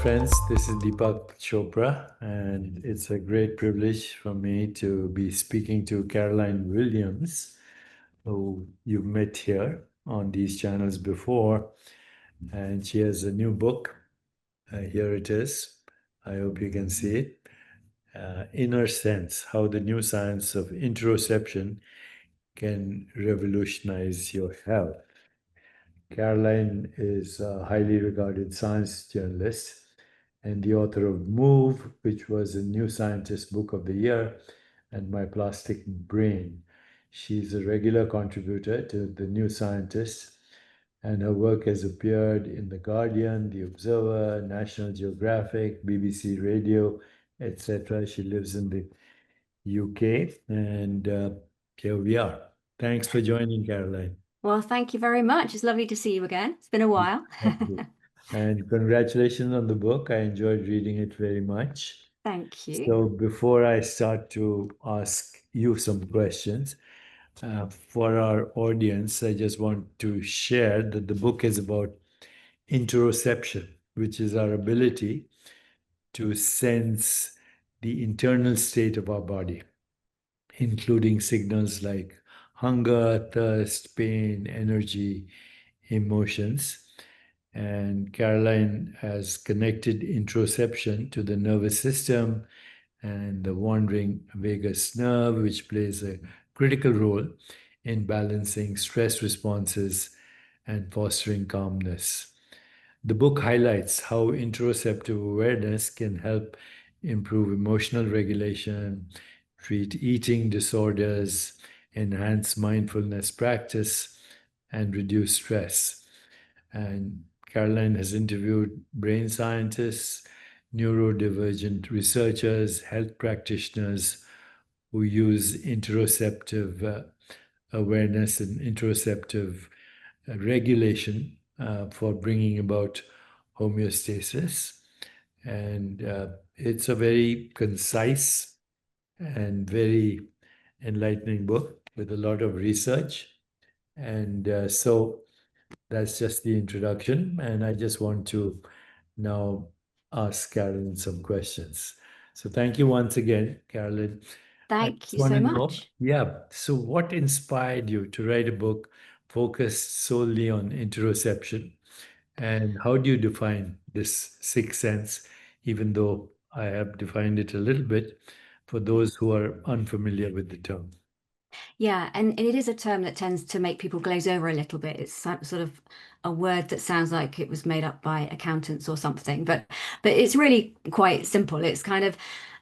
friends. This is Deepak Chopra, and it's a great privilege for me to be speaking to Caroline Williams, who you've met here on these channels before. And she has a new book. Here it is. I hope you can see it. Inner Sense: How the New Science of Interoception Can Revolutionize Your Health. Caroline is a highly regarded science journalist and the author of Move, which was a New Scientist Book of the Year, and My Plastic Brain. She's a regular contributor to The New Scientist, and her work has appeared in The Guardian, The Observer, National Geographic, BBC Radio, etc. She lives in the UK, and here we are. Thanks for joining, Caroline. Well, thank you very much. It's lovely to see you again. It's been a while. Thank you. And congratulations on the book. I enjoyed reading it very much. Thank you. So before I start to ask you some questions, for our audience, I just want to share that the book is about interoception, which is our ability to sense the internal state of our body, including signals like hunger, thirst, pain, energy, emotions. And Caroline has connected interoception to the nervous system and the wandering vagus nerve, which plays a critical role in balancing stress responses and fostering calmness. The book highlights how interoceptive awareness can help improve emotional regulation, treat eating disorders, enhance mindfulness practice, and reduce stress. And Caroline has interviewed brain scientists, neurodivergent researchers, health practitioners who use interoceptive awareness and interoceptive regulation for bringing about homeostasis. And it's a very concise and very enlightening book with a lot of research. And so that's just the introduction. And I just want to now ask Carolyn some questions. So thank you once again, Carolyn. I Thank just you want so to know, much. so what inspired you to write a book focused solely on interoception? And how do you define this sixth sense, even though I have defined it a little bit for those who are unfamiliar with the term? Yeah, and it is a term that tends to make people glaze over a little bit. It's sort of a word that sounds like it was made up by accountants or something, but it's really quite simple. It's kind of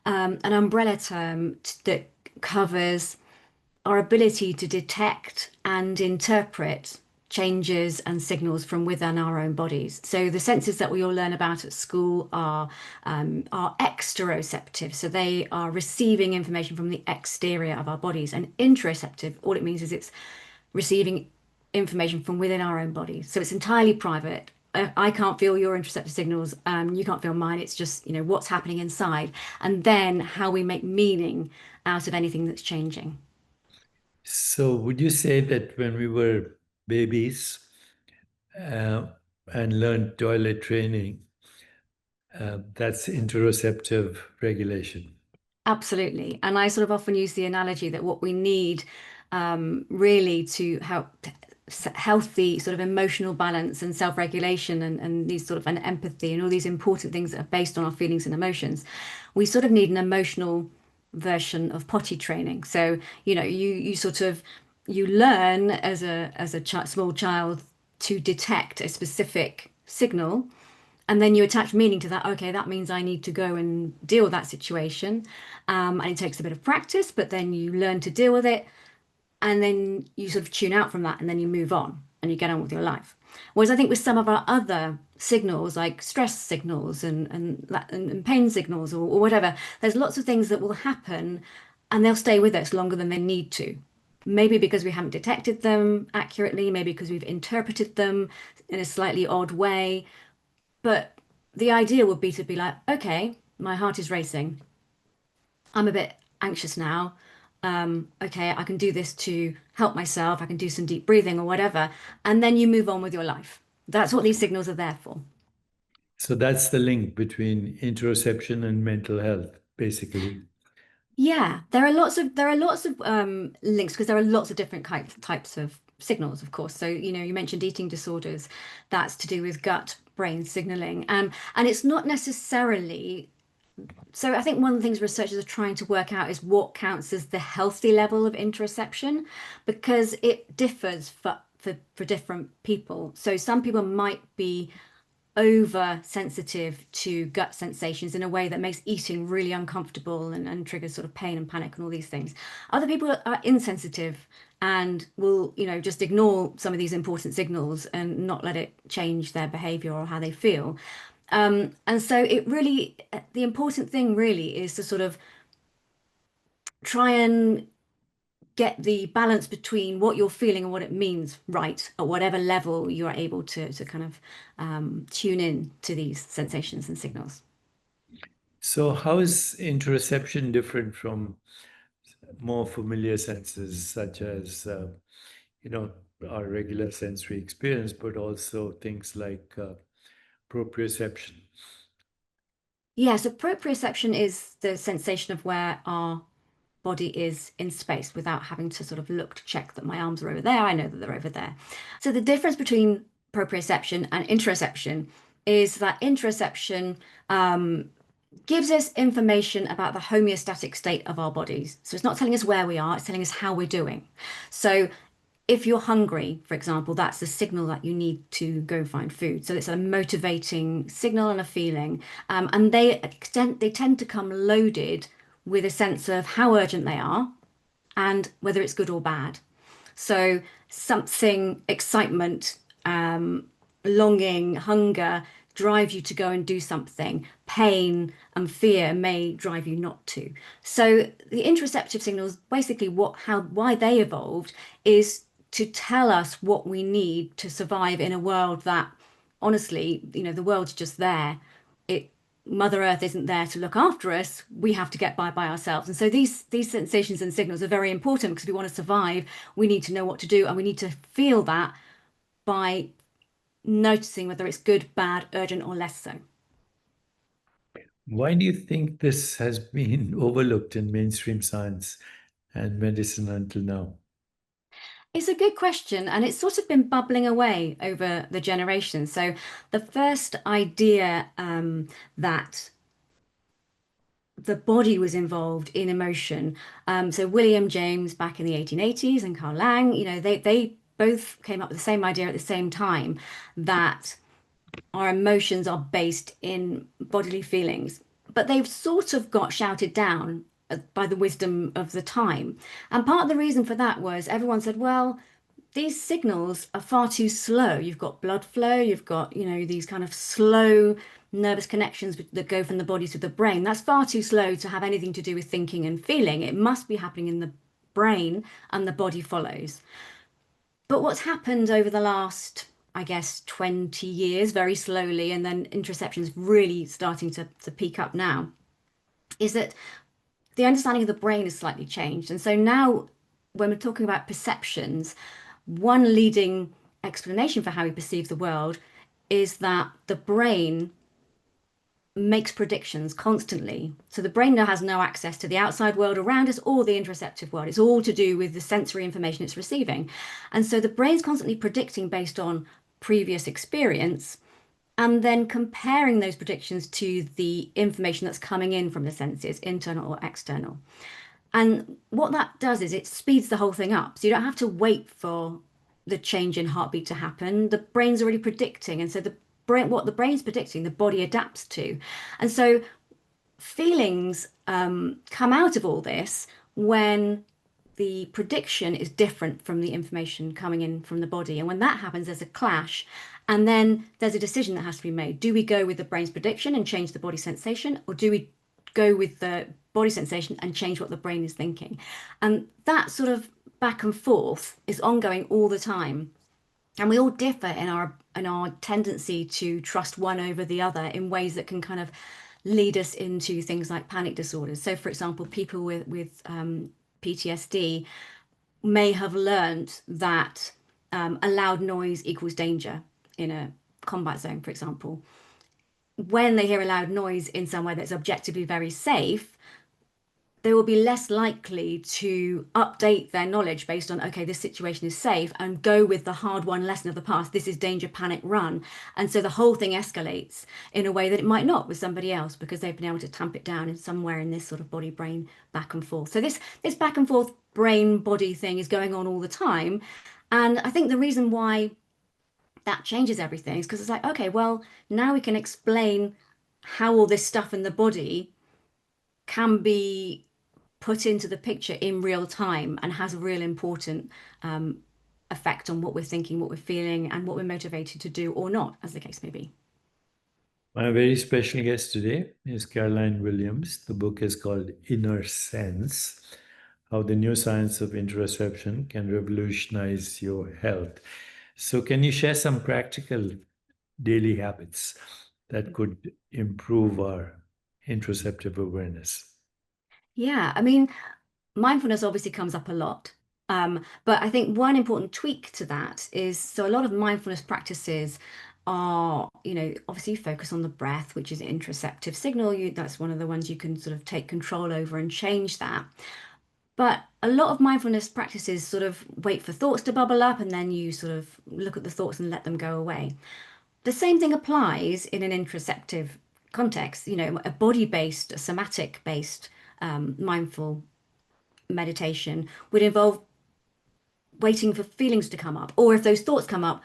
an umbrella term that covers our ability to detect and interpret changes and signals from within our own bodies. So the senses that we all learn about at school are exteroceptive. So they are receiving information from the exterior of our bodies. And interoceptive, all it means is it's receiving information from within our own bodies. So it's entirely private. I can't feel your interoceptive signals. You can't feel mine. It's just, what's happening inside, and then how we make meaning out of anything that's changing. So would you say that when we were babies uh, and learned toilet training, that's interoceptive regulation? Absolutely. And I sort of often use the analogy that what we need really to help healthy sort of emotional balance and self-regulation and these sort of an empathy and all these important things that are based on our feelings and emotions, we sort of need an emotional version of potty training. So, you sort of you learn as a small child to detect a specific signal, and then you attach meaning to that. Okay, that means I need to go and deal with that situation. And it takes a bit of practice, but then you learn to deal with it. And then you sort of tune out from that and then you move on and you get on with your life. Whereas I think with some of our other signals, like stress signals and pain signals or whatever, there's lots of things that will happen and they'll stay with us longer than they need to. Maybe because we haven't detected them accurately, maybe because we've interpreted them in a slightly odd way. But the idea would be to be like, okay, my heart is racing. I'm a bit anxious now. Okay, I can do this to help myself. I can do some deep breathing or whatever. And then you move on with your life. That's what these signals are there for. So that's the link between interoception and mental health, basically. Yeah, there are lots of links because there are lots of different types of signals, of course. So, you mentioned eating disorders, that's to do with gut brain signaling. And it's not necessarily, so I think one of the things researchers are trying to work out is what counts as the healthy level of interoception, because it differs for different people. So some people might be oversensitive to gut sensations in a way that makes eating really uncomfortable and triggers sort of pain and panic and all these things. Other people are insensitive and will, just ignore some of these important signals and not let it change their behavior or how they feel. And so the important thing really is to sort of try and get the balance between what you're feeling and what it means right at whatever level you are able to kind of tune in to these sensations and signals. So, how is interoception different from more familiar senses, such as, you know, our regular sensory experience, but also things like proprioception? Yeah, so proprioception is the sensation of where our body is in space without having to sort of look to check that my arms are over there. I know that they're over there. So the difference between proprioception and interoception is that interoception gives us information about the homeostatic state of our bodies. So it's not telling us where we are, it's telling us how we're doing. So if you're hungry, for example, that's a signal that you need to go find food. So it's a motivating signal and a feeling. And they tend to come loaded with a sense of how urgent they are and whether it's good or bad. So something, excitement, longing, hunger drive you to go and do something. Pain and fear may drive you not to. So the interoceptive signals, basically why they evolved is to tell us what we need to survive in a world that, honestly, the world's just there. It Mother Earth isn't there to look after us. We have to get by ourselves. And so these sensations and signals are very important because we want to survive. We need to know what to do, and we need to feel that by noticing whether it's good, bad, urgent, or less so. Why do you think this has been overlooked in mainstream science and medicine until now? It's a good question, and it's sort of been bubbling away over the generations. So the first idea that the body was involved in emotion. So William James back in the 1880s and Carl Lang, they both came up with the same idea at the same time that our emotions are based in bodily feelings, but they've sort of got shouted down by the wisdom of the time. And part of the reason for that was everyone said, well, these signals are far too slow. You've got blood flow, you've got, these kind of slow nervous connections that go from the body to the brain. That's far too slow to have anything to do with thinking and feeling. It must be happening in the brain and the body follows. But what's happened over the last, I guess, 20 years, very slowly, and then interoception is really starting to peak up now, is that the understanding of the brain has slightly changed. And so now, when we're talking about perceptions, one leading explanation for how we perceive the world is that the brain makes predictions constantly. So the brain now has no access to the outside world around us or the interoceptive world. It's all to do with the sensory information it's receiving. And so the brain's constantly predicting based on previous experience and then comparing those predictions to the information that's coming in from the senses, internal or external. And what that does is it speeds the whole thing up. So you don't have to wait for the change in heartbeat to happen. The brain's already predicting. And so what the brain's predicting, the body adapts to. And so feelings come out of all this when the prediction is different from the information coming in from the body. And when that happens, there's a clash. And then there's a decision that has to be made. Do we go with the brain's prediction and change the body sensation? Or do we go with the body sensation and change what the brain is thinking? And that sort of back and forth is ongoing all the time. And we all differ in our tendency to trust one over the other in ways that can kind of lead us into things like panic disorders. So, for example, people with PTSD may have learned that a loud noise equals danger in a combat zone, for example. when they hear a loud noise in somewhere that's objectively very safe, they will be less likely to update their knowledge based on, okay, this situation is safe, and go with the hard won lesson of the past. This is danger, panic, run. And so the whole thing escalates in a way that it might not with somebody else because they've been able to tamp it down in somewhere in this sort of body brain back and forth. So this back and forth brain body thing is going on all the time. And I think the reason why that changes everything is because it's like, okay, well, now we can explain how all this stuff in the body can be put into the picture in real time and has a real important um, effect on what we're thinking, what we're feeling, and what we're motivated to do or not, as the case may be. My very special guest today is Caroline Williams. The book is called Inner Sense: How the New Science of Interoception Can Revolutionize Your Health. So, can you share some practical daily habits that could improve our interoceptive awareness? Yeah, I mean, mindfulness obviously comes up a lot. But I think one important tweak to that is so a lot of mindfulness practices are, obviously focus on the breath, which is an interoceptive signal. That's one of the ones you can sort of take control over and change that. But a lot of mindfulness practices sort of wait for thoughts to bubble up and then you sort of look at the thoughts and let them go away. The same thing applies in an interoceptive context, a body-based, a somatic-based mindful meditation would involve waiting for feelings to come up, or if those thoughts come up,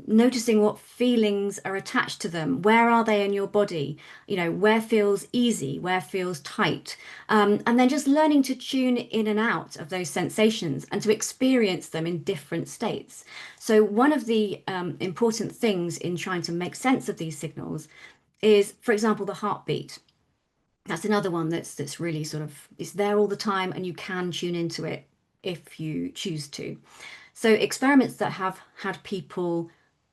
noticing what feelings are attached to them. Where are they in your body? Where feels easy, where feels tight, and then just learning to tune in and out of those sensations and to experience them in different states. So one of the important things in trying to make sense of these signals is, for example, the heartbeat. That's another one that's really sort of it's there all the time and you can tune into it if you choose to. So experiments that have had people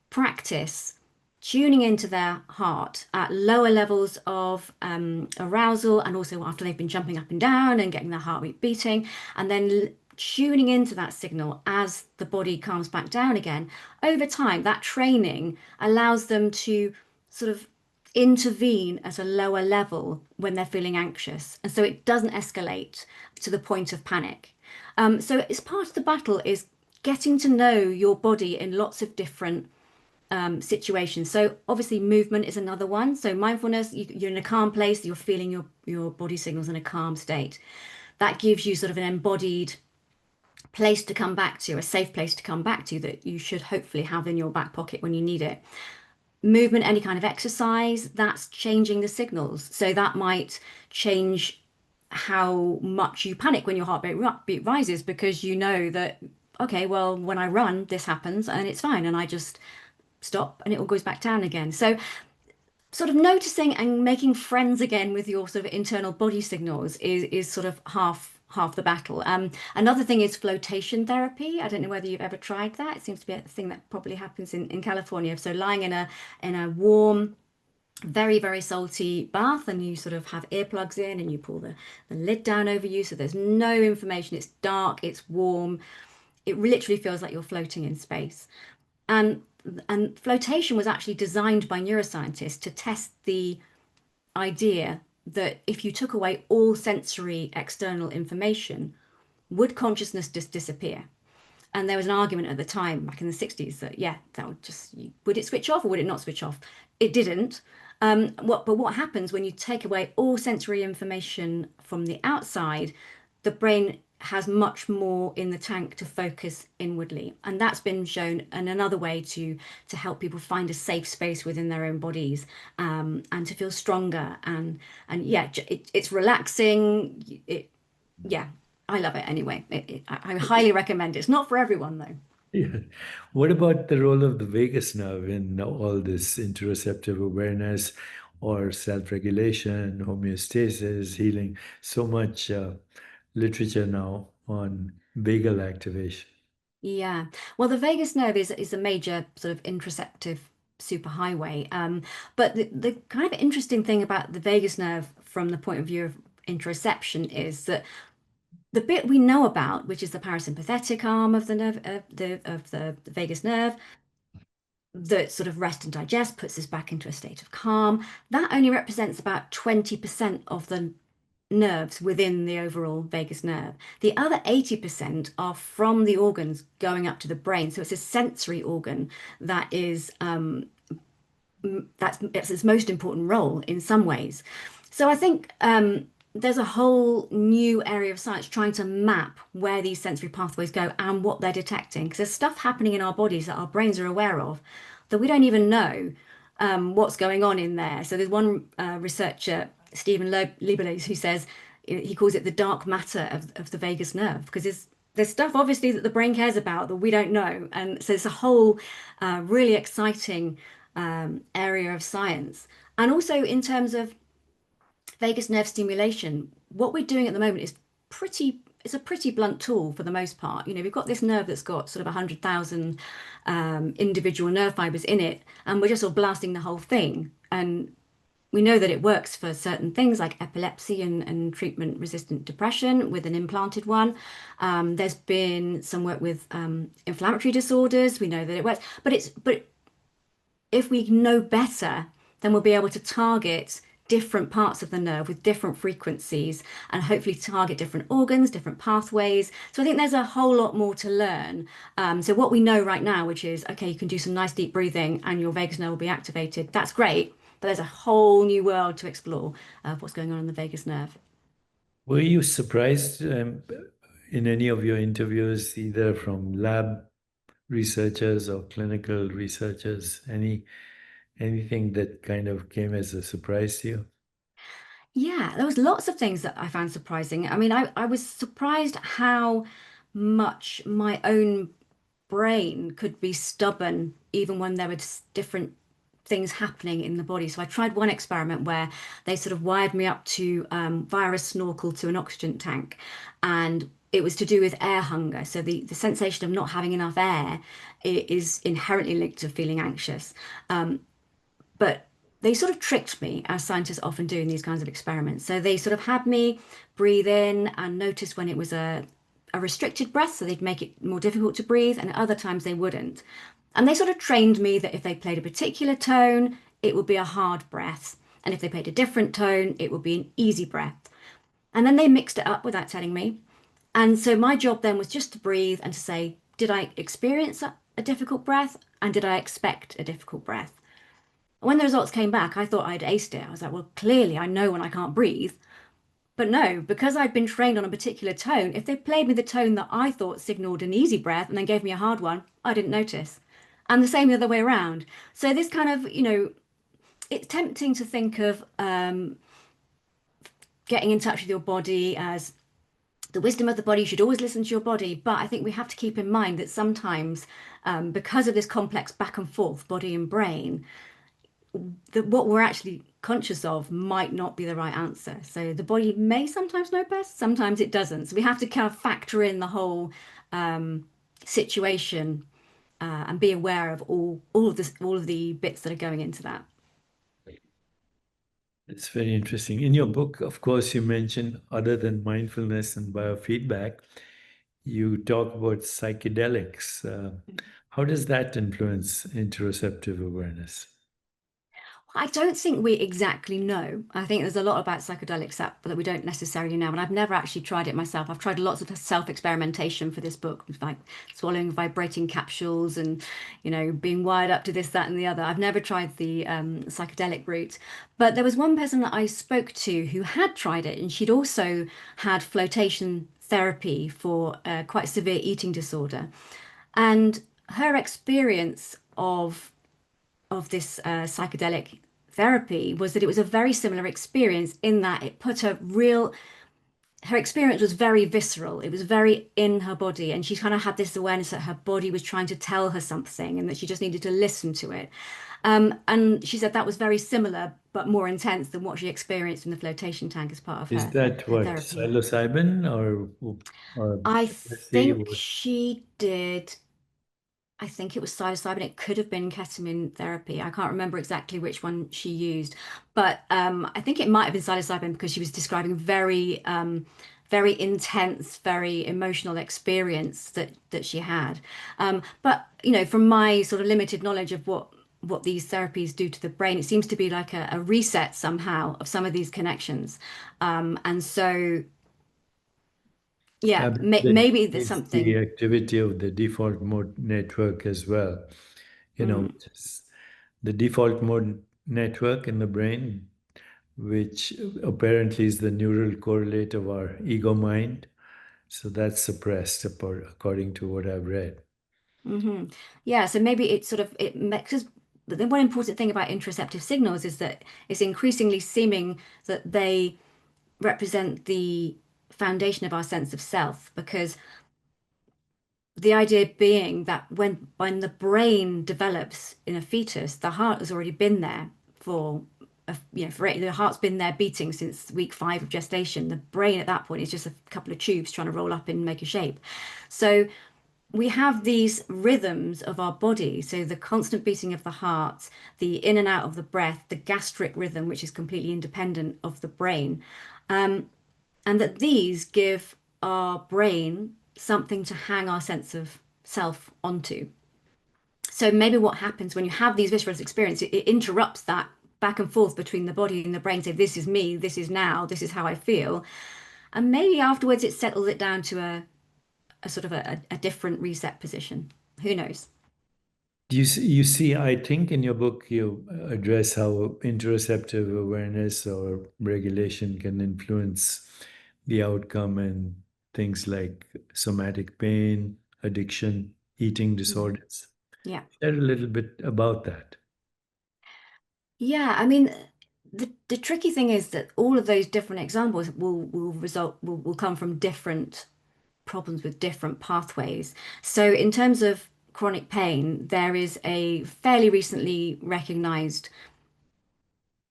practice tuning into their heart at lower levels of arousal, and also after they've been jumping up and down and getting their heartbeat beating, and then tuning into that signal as the body calms back down again. Over time, that training allows them to sort of intervene at a lower level when they're feeling anxious. And so it doesn't escalate to the point of panic. So it's part of the battle is getting to know your body in lots of different situations. So obviously movement is another one. So mindfulness, you're in a calm place, you're feeling your body signals in a calm state. That gives you sort of an embodied place to come back to, a safe place to come back to that you should hopefully have in your back pocket when you need it. Movement, any kind of exercise, that's changing the signals. So that might change how much you panic when your heartbeat rises because you know that, okay, well, when I run, this happens and it's fine. And I just stop and it all goes back down again. So sort of noticing and making friends again with your sort of internal body signals is sort of half the battle. Another thing is flotation therapy. I don't know whether you've ever tried that. It seems to be a thing that probably happens in California. So lying in a warm, very, very salty bath, and you sort of have earplugs in and you pull the lid down over you so there's no information. It's dark, it's warm. It literally feels like you're floating in space. And and flotation was actually designed by neuroscientists to test the idea that if you took away all sensory external information, would consciousness just disappear? And there was an argument at the time, back in the 60s, that yeah, that would just would it switch off or would it not switch off? It didn't. But what happens when you take away all sensory information from the outside? The brain has much more in the tank to focus inwardly, and that's been shown and another way to help people find a safe space within their own bodies, and to feel stronger and yeah, it's relaxing. Yeah, I love it anyway. I highly recommend it. It's not for everyone though. Yeah. What about the role of the vagus nerve in all this interoceptive awareness or self-regulation, homeostasis, healing? So much literature now on vagal activation. Yeah. Well, the vagus nerve is a major sort of interoceptive superhighway. But the kind of interesting thing about the vagus nerve from the point of view of interoception is that the bit we know about, which is the parasympathetic arm of the nerve of the vagus nerve, that sort of rest and digest puts us back into a state of calm. That only represents about 20% of the nerves within the overall vagus nerve. The other 80% are from the organs going up to the brain. So it's a sensory organ that is that's it's its most important role in some ways. So I think there's a whole new area of science trying to map where these sensory pathways go and what they're detecting. Because there's stuff happening in our bodies that our brains are aware of that we don't even know what's going on in there. So there's one researcher, Stephen Lieberles, who says he calls it the dark matter of the vagus nerve because there's stuff obviously that the brain cares about that we don't know. And so it's a whole really exciting area of science. And also in terms of vagus nerve stimulation, what we're doing at the moment is it's a pretty blunt tool for the most part. You know, we've got this nerve that's got sort of 100,000 individual nerve fibers in it, and we're just sort of blasting the whole thing. And we know that it works for certain things like epilepsy and treatment-resistant depression with an implanted one. There's been some work with inflammatory disorders. We know that it works, but if we know better, then we'll be able to target different parts of the nerve with different frequencies and hopefully target different organs, different pathways. So I think there's a whole lot more to learn. So what we know right now, which is, okay, you can do some nice deep breathing and your vagus nerve will be activated. That's great, but there's a whole new world to explore of what's going on in the vagus nerve. Were you surprised in any of your interviews, either from lab researchers or clinical researchers, anything that kind of came as a surprise to you? Yeah, there was lots of things that I found surprising. I mean, I was surprised how much my own brain could be stubborn even when there were different things happening in the body. So I tried one experiment where they sort of wired me up to via a snorkel to an oxygen tank, and it was to do with air hunger. So the sensation of not having enough air is inherently linked to feeling anxious. But they sort of tricked me, as scientists often do in these kinds of experiments. So they sort of had me breathe in and notice when it was a restricted breath, so they'd make it more difficult to breathe, and at other times they wouldn't. And they sort of trained me that if they played a particular tone, it would be a hard breath. And if they played a different tone, it would be an easy breath. And then they mixed it up without telling me. And so my job then was just to breathe and to say, did I experience a difficult breath? And did I expect a difficult breath? When the results came back, I thought I'd aced it. I was like, well, clearly I know when I can't breathe. But no, because I'd been trained on a particular tone, if they played me the tone that I thought signaled an easy breath and then gave me a hard one, I didn't notice. And the same the other way around. So this kind of, it's tempting to think of getting in touch with your body as the wisdom of the body. You should always listen to your body. But I think we have to keep in mind that sometimes, because of this complex back and forth, body and brain, that what we're actually conscious of might not be the right answer. So the body may sometimes know best, sometimes it doesn't. So we have to kind of factor in the whole situation and be aware of all of the bits that are going into that. It's very interesting. In your book, of course, you mention other than mindfulness and biofeedback, you talk about psychedelics. How does that influence interoceptive awareness? I don't think we exactly know. I think there's a lot about psychedelics that we don't necessarily know. And I've never actually tried it myself. I've tried lots of self-experimentation for this book, like swallowing vibrating capsules and, being wired up to this, that, and the other. I've never tried the psychedelic route. But there was one person that I spoke to who had tried it, and she'd also had flotation therapy for quite severe eating disorder. And her experience of this psychedelic therapy was that it was a very similar experience in that it put her experience was very visceral. It was very in her body. And she kind of had this awareness that her body was trying to tell her something and that she just needed to listen to it. And she said that was very similar, but more intense than what she experienced in the flotation tank as part of Is her that what, therapy. psilocybin or I LSD? think she did. I think it was psilocybin. It could have been ketamine therapy. I can't remember exactly which one she used, but I think it might have been psilocybin because she was describing very very intense, very emotional experience that she had. But you know, from my sort of limited knowledge of what these therapies do to the brain, it seems to be like a reset somehow of some of these connections. And so, yeah, But that maybe there's is the something. activity of the default mode network as well. Mm, Which is the default mode network in the brain, which apparently is the neural correlate of our ego mind. So that's suppressed, according to what I've read. hmm. Yeah, so maybe it sort of it makes us. The one important thing about interoceptive signals is that it's increasingly seeming that they represent the foundation of our sense of self, because the idea being that when the brain develops in a fetus, the heart has already been there for the heart's been there beating since week 5 of gestation. The brain at that point is just a couple of tubes trying to roll up and make a shape. So we have these rhythms of our body. So the constant beating of the heart, the in and out of the breath, the gastric rhythm, which is completely independent of the brain. And that these give our brain something to hang our sense of self onto. So maybe what happens when you have these visceral experiences, it interrupts that back and forth between the body and the brain. Say, this is me, this is now, this is how I feel. And maybe afterwards it settles it down to a sort of a different reset position. Who knows? You see, I think in your book you address how interoceptive awareness or regulation can influence the outcome and things like somatic pain, addiction, eating Mhm. disorders. Yeah. Share a little bit about that. Yeah, I mean, the tricky thing is that all of those different examples will come from different problems with different pathways. So in terms of chronic pain, there is a fairly recently recognized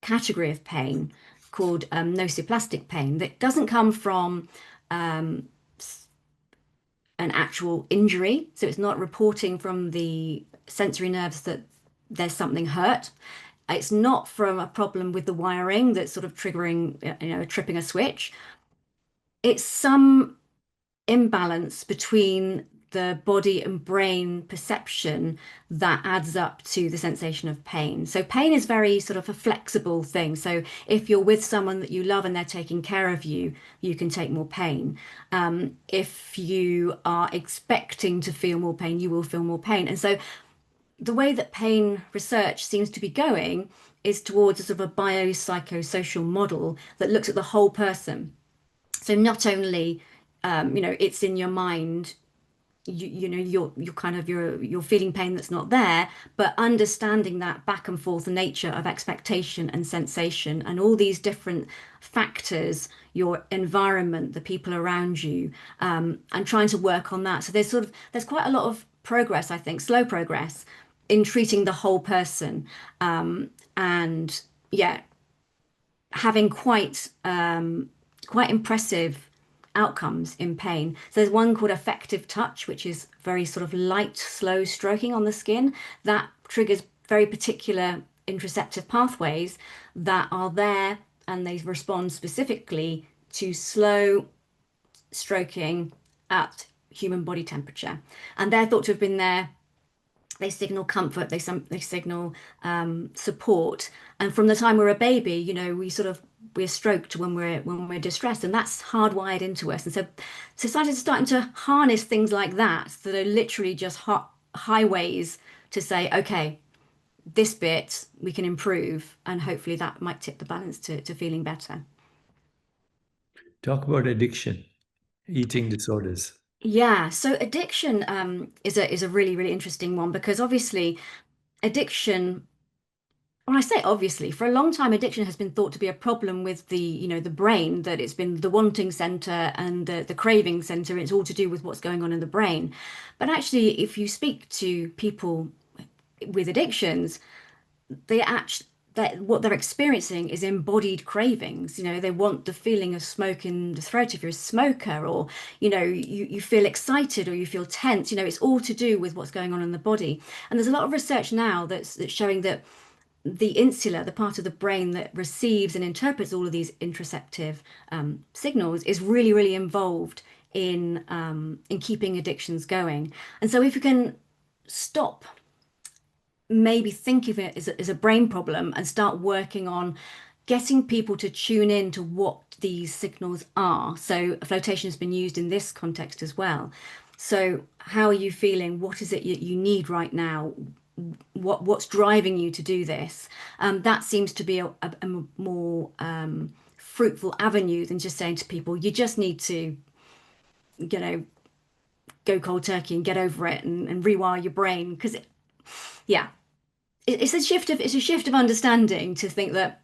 category of pain called nociplastic pain that doesn't come from um, an actual injury. So it's not reporting from the sensory nerves that there's something hurt. It's not from a problem with the wiring that's sort of triggering, tripping a switch. It's some imbalance between the body and brain perception that adds up to the sensation of pain. So pain is very sort of a flexible thing. So if you're with someone that you love and they're taking care of you, you can take more pain. If you are expecting to feel more pain, you will feel more pain. And so the way that pain research seems to be going is towards a sort of a biopsychosocial model that looks at the whole person. So not only it's in your mind, you're kind of you're feeling pain that's not there, but understanding that back and forth nature of expectation and sensation and all these different factors, your environment, the people around you, and trying to work on that. So there's quite a lot of progress, I think, slow progress in treating the whole person, and yeah, having quite impressive outcomes in pain. So there's one called effective touch, which is very sort of light, slow stroking on the skin that triggers very particular interoceptive pathways that are there, and they respond specifically to slow stroking at human body temperature. And they're thought to have been there. They signal comfort, they signal support. And from the time we're a baby, we're stroked when we're distressed, and that's hardwired into us. And so society is starting to harness things like that are literally just highways to say, okay, this bit we can improve, and hopefully that might tip the balance to feeling better. Talk about addiction, eating disorders. Yeah, so addiction is a really, really interesting one, because obviously addiction, when I say obviously, for a long time, addiction has been thought to be a problem with the brain, that it's been the wanting center and the craving center. It's all to do with what's going on in the brain. But actually, if you speak to people with addictions, they actually that what they're experiencing is embodied cravings. They want the feeling of smoke in the throat if you're a smoker, or you feel excited or you feel tense. It's all to do with what's going on in the body. And there's a lot of research now that's showing that the insula, the part of the brain that receives and interprets all of these interoceptive signals, is really, really involved in keeping addictions going. And so, if you can stop maybe think of it as a brain problem and start working on getting people to tune in to what these signals are. So flotation has been used in this context as well. So how are you feeling? What is it you need right now? What's driving you to do this? That seems to be a more fruitful avenue than just saying to people, you just need to, you know, go cold turkey and get over it and rewire your brain. Because yeah, it's a shift of understanding to think that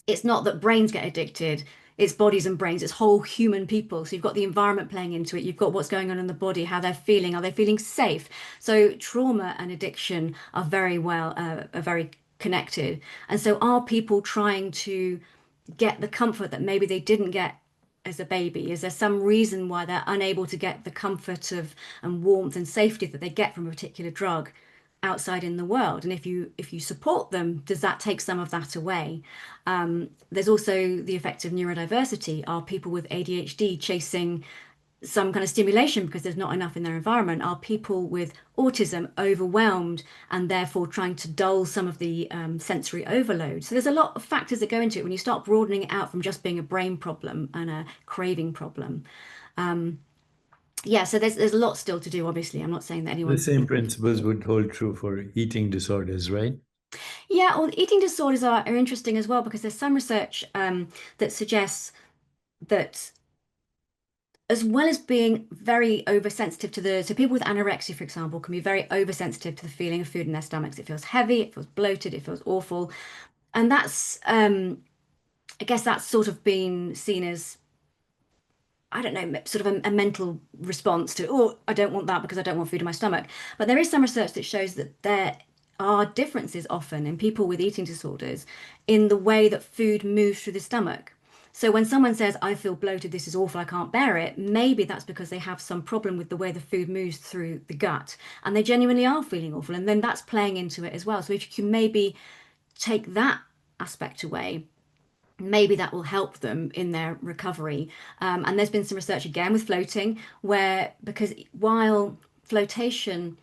it's not that brains get addicted, it's bodies and brains, it's whole human people. So you've got the environment playing into it, you've got what's going on in the body, how they're feeling, are they feeling safe? So trauma and addiction are very connected. And so are people trying to get the comfort that maybe they didn't get as a baby? Is there some reason why they're unable to get the comfort of and warmth and safety that they get from a particular drug outside in the world? And if you support them, does that take some of that away? There's also the effect of neurodiversity. Are people with ADHD chasing some kind of stimulation because there's not enough in their environment? Are people with autism overwhelmed and therefore trying to dull some of the sensory overload? So there's a lot of factors that go into it when you start broadening it out from just being a brain problem and a craving problem. Yeah, so there's a lot still to do, obviously. I'm not saying that The anyone. same principles would hold true for eating disorders, right? Yeah, well, eating disorders are interesting as well because there's some research that suggests that as well as being very oversensitive to so people with anorexia, for example, can be very oversensitive to the feeling of food in their stomachs. It feels heavy, it feels bloated, it feels awful. And I guess that's sort of been seen as, I don't know, sort of a mental response to, oh, I don't want that because I don't want food in my stomach. But there is some research that shows that there are differences often in people with eating disorders in the way that food moves through the stomach. So when someone says, I feel bloated, this is awful, I can't bear it, maybe that's because they have some problem with the way the food moves through the gut and they genuinely are feeling awful. And then that's playing into it as well. So if you can maybe take that aspect away, maybe that will help them in their recovery. And there's been some research again with floating, where because while flotation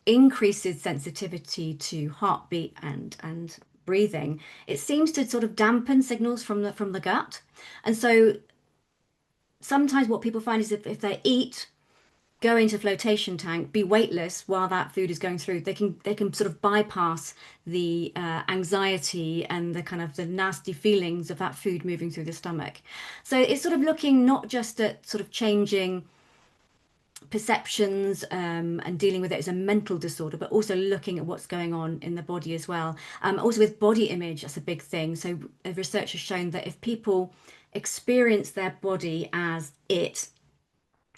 increases sensitivity to heartbeat and breathing, it seems to sort of dampen signals from the gut. And so sometimes what people find is if they eat, go into flotation tank, be weightless while that food is going through, they can sort of bypass the anxiety and the kind of the nasty feelings of that food moving through the stomach. So it's sort of looking not just at sort of changing perceptions and dealing with it as a mental disorder, but also looking at what's going on in the body as well. Also with body image, that's a big thing. So research has shown that if people experience their body as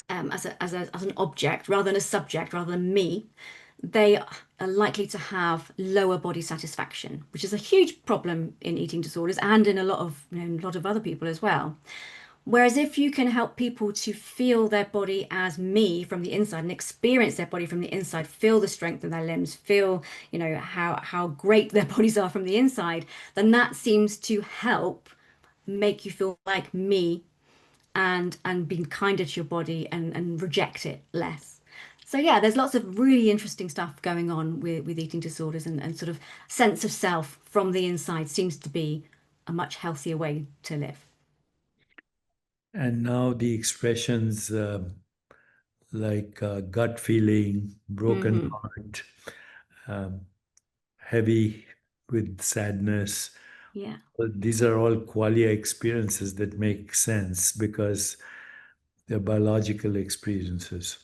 as an object rather than a subject, rather than me, they are likely to have lower body satisfaction, which is a huge problem in eating disorders and in a lot of other people as well. Whereas if you can help people to feel their body as me from the inside and experience their body from the inside, feel the strength of their limbs, feel, how great their bodies are from the inside, then that seems to help make you feel like me and being kinder to your body and reject it less. So yeah, there's lots of really interesting stuff going on with eating disorders and sort of sense of self from the inside seems to be a much healthier way to live. And now the expressions like gut feeling, broken Hmm. heart, um, heavy with sadness. Yeah. Well, these are all qualia experiences that make sense because they're biological experiences.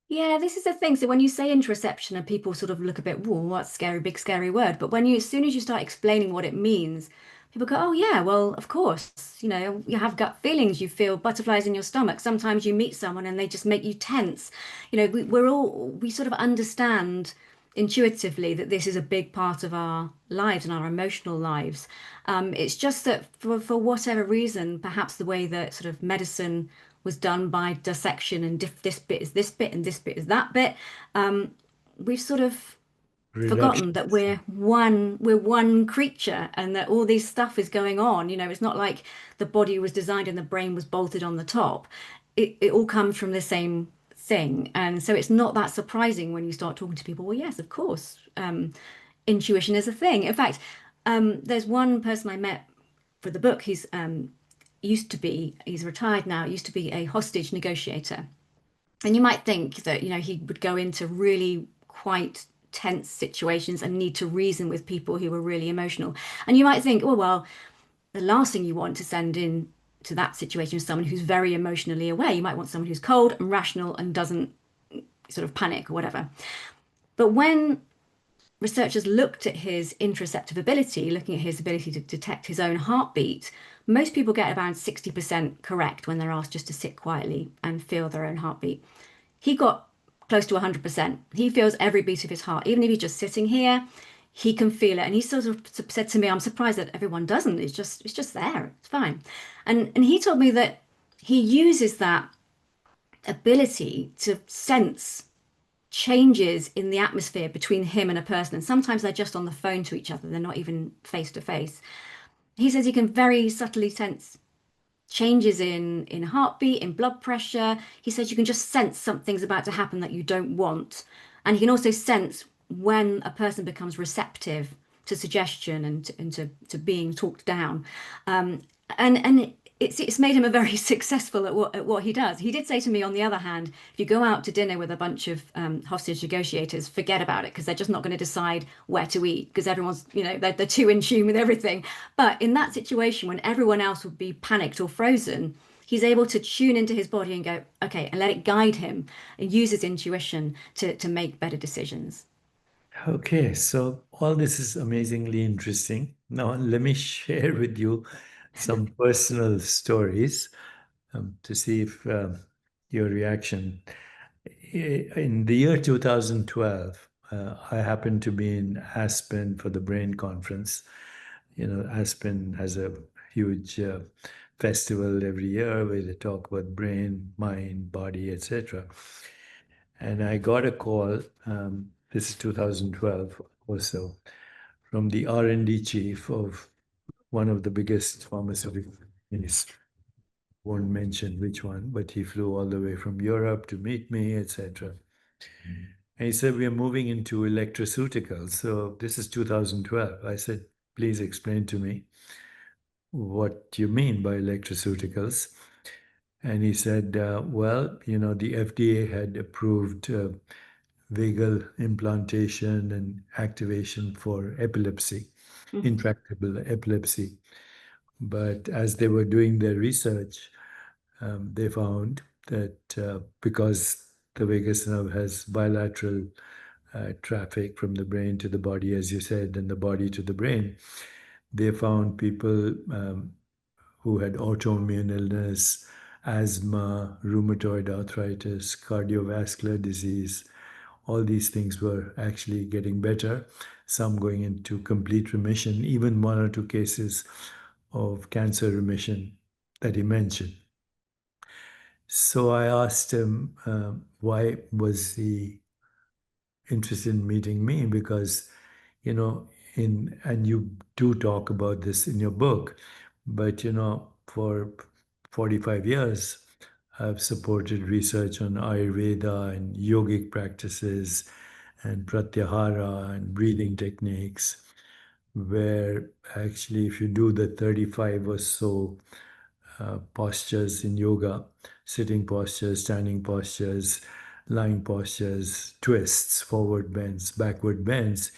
Yeah, this is the thing. So when you say interoception and people sort of look a bit, whoa, what's scary, big scary word. But as soon as you start explaining what it means, people go, oh yeah, well, of course, you have gut feelings, you feel butterflies in your stomach. Sometimes you meet someone and they just make you tense. We sort of understand intuitively that this is a big part of our lives and our emotional lives. It's just that for whatever reason, perhaps the way that sort of medicine was done by dissection and this bit is this bit and this bit is that bit, we've sort of Reduction. forgotten that we're one creature and that all this stuff is going on. It's not like the body was designed and the brain was bolted on the top. It all comes from the same thing. And so it's not that surprising when you start talking to people. Well, yes, of course, intuition is a thing. In fact, there's one person I met for the book. He's retired now, used to be a hostage negotiator. And you might think that, he would go into really quite tense situations and need to reason with people who were really emotional. And you might think, oh, well, the last thing you want to send in to that situation is someone who's very emotionally aware. You might want someone who's cold and rational and doesn't sort of panic or whatever. But when researchers looked at his interoceptive ability, looking at his ability to detect his own heartbeat, most people get around 60% correct when they're asked just to sit quietly and feel their own heartbeat. He got close to 100%. He feels every beat of his heart. Even if he's just sitting here, he can feel it. And he sort of said to me, I'm surprised that everyone doesn't. It's just there. It's fine. And he told me that he uses that ability to sense changes in the atmosphere between him and a person. And sometimes they're just on the phone to each other, they're not even face to face. He says he can very subtly sense changes in heartbeat, in blood pressure. He says you can just sense something's about to happen that you don't want. And he can also sense when a person becomes receptive to suggestion and to being talked down. And it's made him a very successful at what he does. He did say to me, on the other hand, if you go out to dinner with a bunch of hostage negotiators, forget about it because they're just not going to decide where to eat because everyone's, they're too in tune with everything. But in that situation, when everyone else would be panicked or frozen, he's able to tune into his body and go, okay, and let it guide him and use his intuition to make better decisions. Okay, so all this is amazingly interesting. Now, let me share with you some personal stories to see if your reaction. In the year 2012, I happened to be in Aspen for the Brain Conference. Aspen has a huge festival every year where they talk about brain, mind, body, etc. And I got a call, this is 2012 or so, from the R&D chief of one of the biggest pharmaceutical companies. Won't mention which one, but he flew all the way from Europe to meet me, etc. And he said, we are moving into electraceuticals. So this is 2012. I said, please explain to me what you mean by electraceuticals. And he said, well, the FDA had approved vagal implantation and activation for epilepsy, Mhm. intractable epilepsy. But as they were doing their research, they found that because the vagus nerve has bilateral traffic from the brain to the body, as you said, and the body to the brain, they found people who had autoimmune illness, asthma, rheumatoid arthritis, cardiovascular disease. All these things were actually getting better, some going into complete remission, even one or two cases of cancer remission that he mentioned. So I asked him why was he interested in meeting me because you know and you do talk about this in your book, but for 45 years I've supported research on Ayurveda and yogic practices and pratyahara and breathing techniques, where actually if you do the 35 or so postures in yoga, sitting postures, standing postures, lying postures, twists, forward bends, backward bends,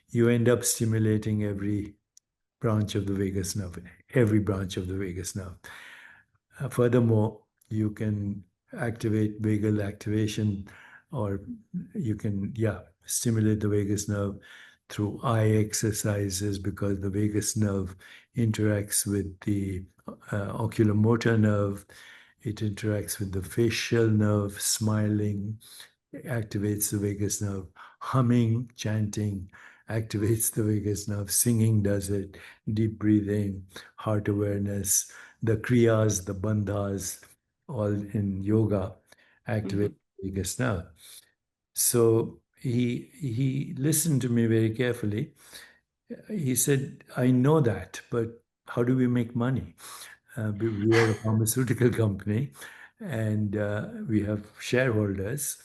you end up stimulating every branch of the vagus nerve, every branch of the vagus nerve. Furthermore, you can activate vagal activation, or you can, yeah, stimulate the vagus nerve through eye exercises because the vagus nerve interacts with the oculomotor nerve. It interacts with the facial nerve. Smiling activates the vagus nerve. Humming, chanting activates the vagus nerve. Singing does it. Deep breathing, heart awareness, the kriyas, the bandhas, all in yoga activate Mhm. the vagus nerve. So he listened to me very carefully. He said, "I know that, but how do we make money? We are a pharmaceutical company, and we have shareholders,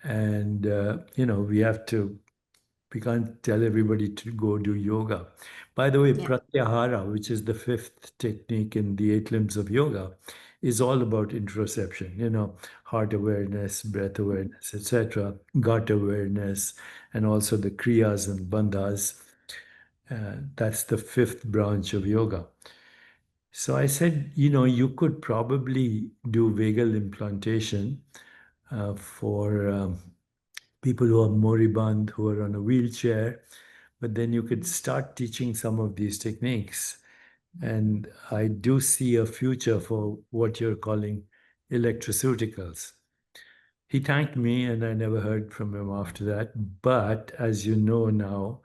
and we have to. We can't tell everybody to go do yoga." By the way, Yeah. Pratyahara, which is the fifth technique in the eight limbs of yoga, is all about interoception, heart awareness, breath awareness, etc., gut awareness, and also the kriyas and bandhas. That's the fifth branch of yoga. So I said, you could probably do vagal implantation for people who are moribund, who are on a wheelchair, but then you could start teaching some of these techniques. And I do see a future for what you're calling electraceuticals. He thanked me, and I never heard from him after that. But as you know now,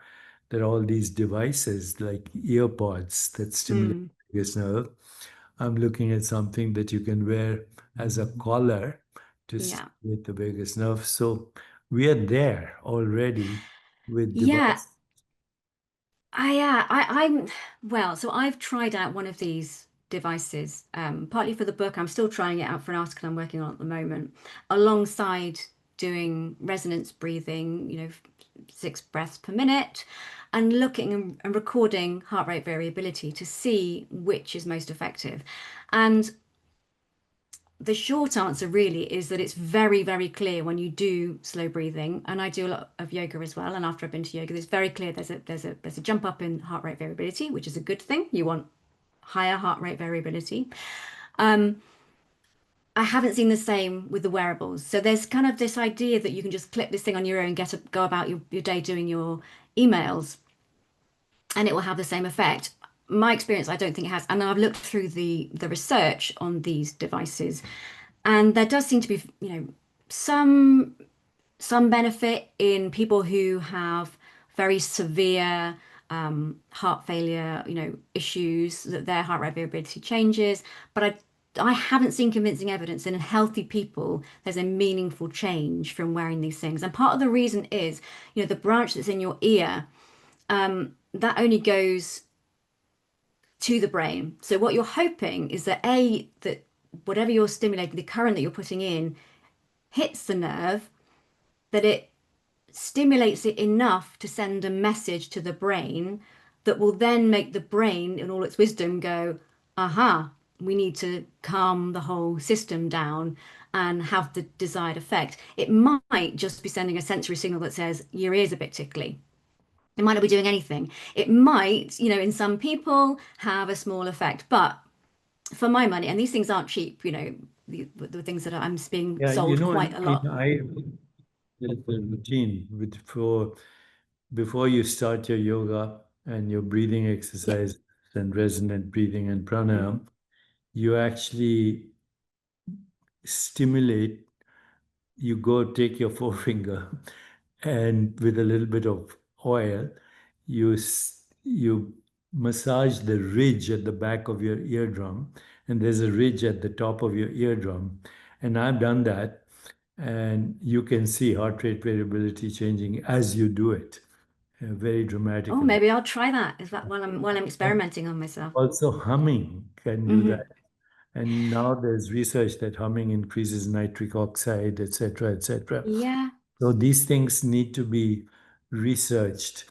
there are all these devices like earpods that stimulate Mm. the vagus nerve. I'm looking at something that you can wear as a collar to Yeah. stimulate the vagus nerve. So we are there already with Yeah. devices. I'm well, so I've tried out one of these devices, partly for the book. I'm still trying it out for an article I'm working on at the moment, alongside doing resonance breathing, 6 breaths per minute, and looking and recording heart rate variability to see which is most effective. And the short answer really is that it's very, very clear when you do slow breathing, and I do a lot of yoga as well. And after I've been to yoga, it's very clear there's a jump up in heart rate variability, which is a good thing. You want higher heart rate variability. I haven't seen the same with the wearables. So there's kind of this idea that you can just click this thing on your own, go about your day doing your emails, and it will have the same effect. My experience, I don't think it has. And I've looked through the research on these devices, and there does seem to be, some some benefit in people who have very severe heart failure, issues, that their heart rate variability changes. But I haven't seen convincing evidence that in healthy people there's a meaningful change from wearing these things. And part of the reason is, the branch that's in your ear, that only goes to the brain. So what you're hoping is that whatever you're stimulating, the current that you're putting in hits the nerve, that it stimulates it enough to send a message to the brain that will then make the brain, in all its wisdom, go, aha, we need to calm the whole system down and have the desired effect. It might just be sending a sensory signal that says, your ear's a bit tickly. It might not be doing anything. It might, in some people have a small effect, but for my money, and these things aren't cheap, the things that I'm being Yeah, sold quite a lot. I did the routine before you start your yoga and your breathing Yeah. exercise and resonant breathing and pranayam, Mm. you actually stimulate. You go take your forefinger and with a little bit of oil, you massage the ridge at the back of your eardrum, and there's a ridge at the top of your eardrum. And I've done that, and you can see heart rate variability changing as you do it, very Oh, dramatically. maybe I'll try that. Is that while I'm experimenting on myself? Also, humming can do Hmm. that. And now there's research that humming increases nitric oxide, etc., etc. Yeah. So these things need to be researched.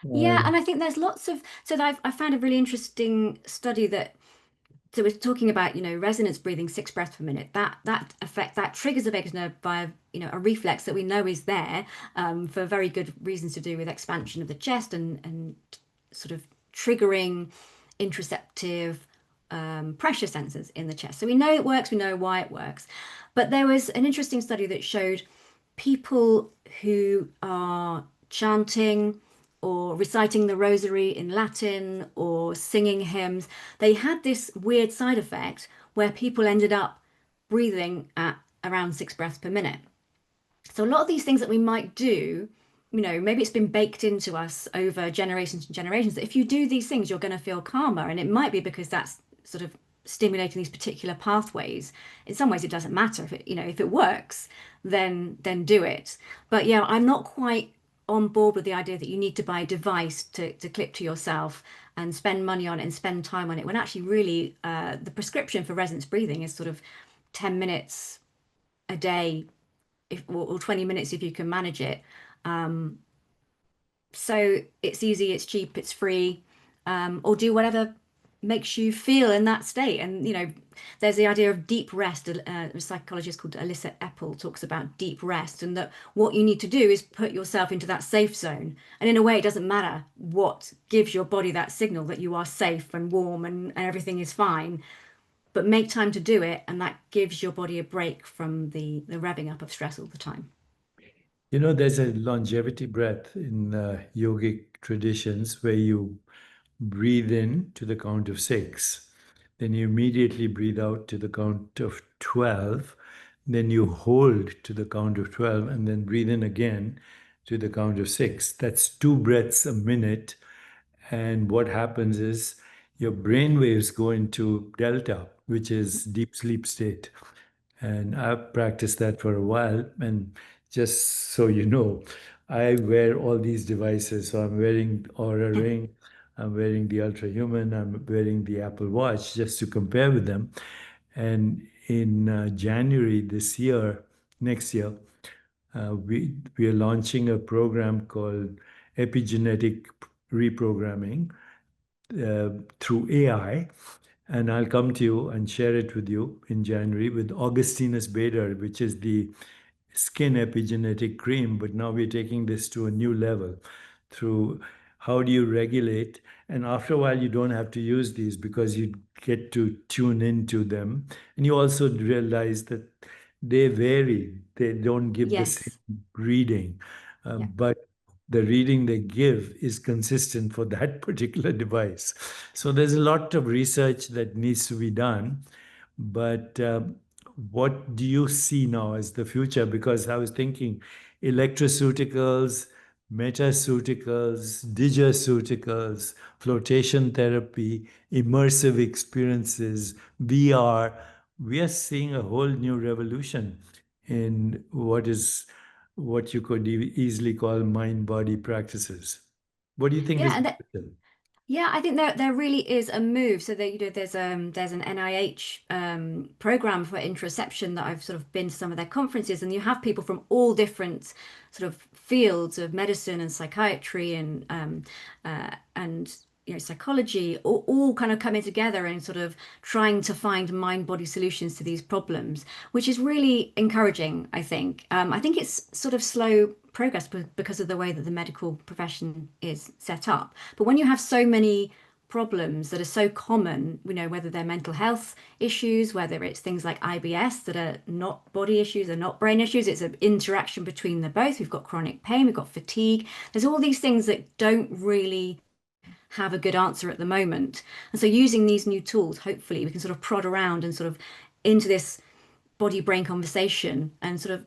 Yeah, And and I think there's lots of so I found a really interesting study that so we're talking about, resonance breathing, 6 breaths per minute. That triggers the vagus nerve via, a reflex that we know is there, for very good reasons to do with expansion of the chest and sort of triggering interoceptive pressure sensors in the chest. So we know it works, we know why it works. But there was an interesting study that showed people who are chanting or reciting the rosary in Latin or singing hymns, they had this weird side effect where people ended up breathing at around 6 breaths per minute. So a lot of these things that we might do, maybe it's been baked into us over generations and generations that if you do these things, you're going to feel calmer. And it might be because that's sort of stimulating these particular pathways. In some ways, it doesn't matter if it, if it works, then do it. But yeah, I'm not quite on board with the idea that you need to buy a device to clip to yourself and spend money on it and spend time on it, when actually really the prescription for resonance breathing is sort of 10 minutes a day, or 20 minutes if you can manage it. So it's easy, it's cheap, it's free, or do whatever makes you feel in that state. And there's the idea of deep rest. A psychologist called Alyssa Eppel talks about deep rest, and that what you need to do is put yourself into that safe zone. And in a way, it doesn't matter what gives your body that signal that you are safe and warm and everything is fine, but make time to do it, and that gives your body a break from the revving up of stress all the time. There's a longevity breath in yogic traditions where you breathe in to the count of six. Then you immediately breathe out to the count of 12. Then you hold to the count of 12 and then breathe in again to the count of six. That's two breaths a minute. And what happens is your brain waves go into delta, which is deep sleep state. And I've practiced that for a while. And just so you know, I wear all these devices. So I'm wearing Aura Ring, I'm wearing the Ultra Human, I'm wearing the Apple Watch just to compare with them. And in January this year, next year, we are launching a program called epigenetic reprogramming through AI. And I'll come to you and share it with you in January with Augustinus Bader, which is the skin epigenetic cream. But now we're taking this to a new level through how do you regulate. And after a while, you don't have to use these because you get to tune into them. And you also realize that they vary, they don't give the same Yes. reading. Yeah. But the reading they give is consistent for that particular device. So there's a lot of research that needs to be done. But what do you see now as the future? Because I was thinking electraceuticals, metaceuticals, digiceuticals, flotation therapy, immersive experiences, VR. We are seeing a whole new revolution in what you could easily call mind-body practices. What do you think Yeah, is and the that, future? yeah, I think there really is a move. So that there's an NIH program for interoception that I've sort of been to some of their conferences, and you have people from all different sort of fields of medicine and psychiatry and psychology, all kind of coming together and sort of trying to find mind-body solutions to these problems, which is really encouraging, I think. I think it's sort of slow progress because of the way that the medical profession is set up. But when you have so many problems that are so common, whether they're mental health issues, whether it's things like IBS that are not body issues, they're not brain issues, it's an interaction between the both. We've got chronic pain, we've got fatigue. There's all these things that don't really have a good answer at the moment. And so using these new tools, hopefully we can sort of prod around and sort of into this body brain conversation and sort of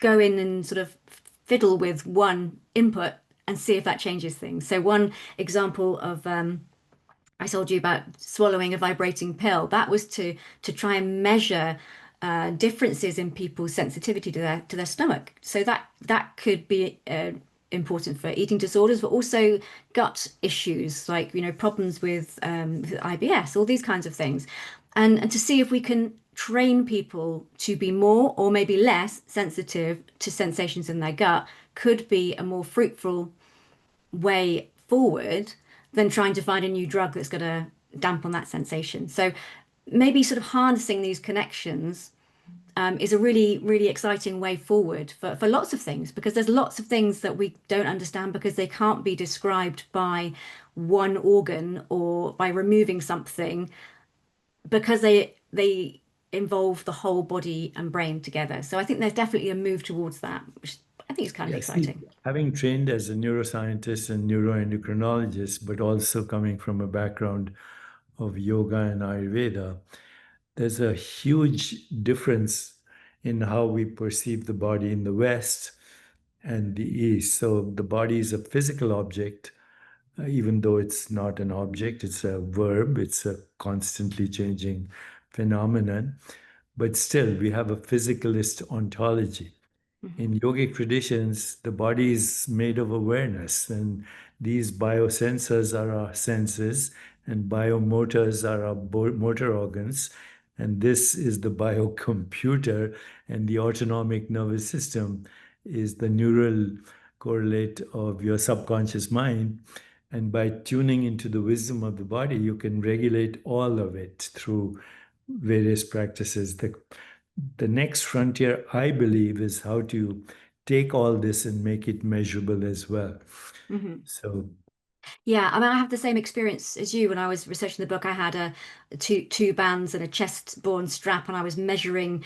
go in and sort of fiddle with one input and see if that changes things. So one example of I told you about swallowing a vibrating pill. That was to try and measure differences in people's sensitivity to their stomach. So that could be important for eating disorders, but also gut issues like problems with IBS, all these kinds of things, and to see if we can train people to be more or maybe less sensitive to sensations in their gut could be a more fruitful way forward than trying to find a new drug that's going to dampen that sensation. So maybe sort of harnessing these connections is a really, really exciting way forward for lots of things, because there's lots of things that we don't understand because they can't be described by one organ or by removing something, because they involve the whole body and brain together. So I think there's definitely a move towards that, which I think is kind of Yeah, see, exciting. having trained as a neuroscientist and neuroendocrinologist, but also coming from a background of yoga and Ayurveda, there's a huge difference in how we perceive the body in the West and the East. So the body is a physical object, even though it's not an object, it's a verb, it's a constantly changing phenomenon. But still, we have a physicalist ontology. Mhm. In yogic traditions, the body is made of awareness, and these biosensors are our senses, and biomotors are our motor organs. And this is the biocomputer, and the autonomic nervous system is the neural correlate of your subconscious mind. And by tuning into the wisdom of the body, you can regulate all of it through various practices. The next frontier, I believe, is how to take all this and make it measurable as well. Mhm. So, Yeah, I mean, I have the same experience as you when I was researching the book. I had two bands and a chest-borne strap, and I was measuring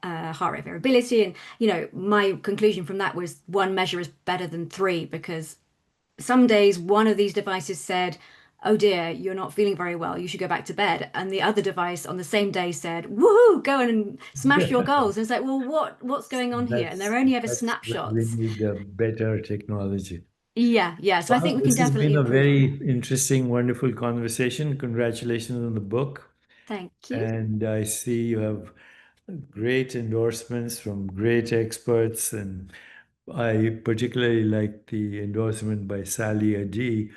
heart rate variability. And my conclusion from that was one measure is better than three because some days one of these devices said, "Oh dear, you're not feeling very well. You should go back to bed," and the other device on the same day said, "Woohoo, go in and smash your goals." And it's like, well, what's going on here? And that's they're only ever that's where we snapshots. need better technology. Yeah, yeah. So I think Well, we can this has definitely been a improve on that. very interesting, wonderful conversation. Congratulations on the book. Thank you. And I see you have great endorsements from great experts. And I particularly like the endorsement by Sally Adi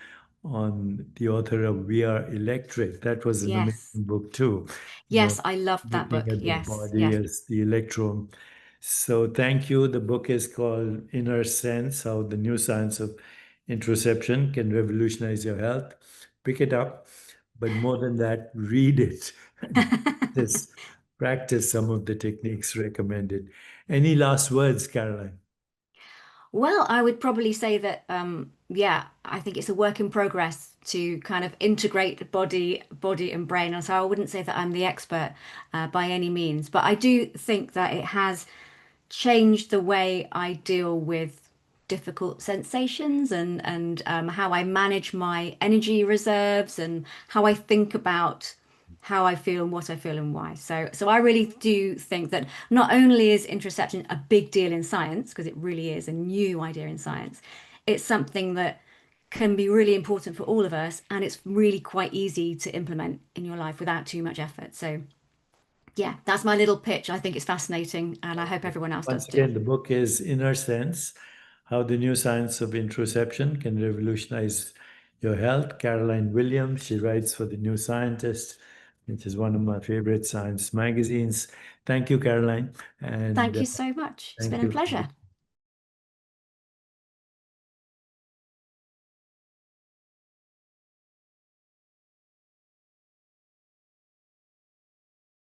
on the author of We Are Electric. That was an amazing Yes. book too, you know, Yes, I loved that looking book. at the Yes, body yes. as the electron. So thank you. The book is called Inner Sense, How the New Science of Interoception Can Revolutionize Your Health. Pick it up, but more than that, read it and practice, practice some of the techniques recommended. Any last words, Caroline? Well, I would probably say that, yeah, I think it's a work in progress to kind of integrate body and brain. And so I wouldn't say that I'm the expert by any means, but I do think that it has changed the way I deal with difficult sensations and how I manage my energy reserves and how I think about how I feel and what I feel and why. So I really do think that not only is interoception a big deal in science, because it really is a new idea in science, it's something that can be really important for all of us, and it's really quite easy to implement in your life without too much effort. So yeah, that's my little pitch. I think it's fascinating, and I hope everyone else does Once too. again, the book is Inner Sense, How the New Science of Interoception Can Revolutionize Your Health. Caroline Williams, she writes for The New Scientist, which is one of my favorite science magazines. Thank you, Caroline. And Thank you so much. It's been thank a you for pleasure.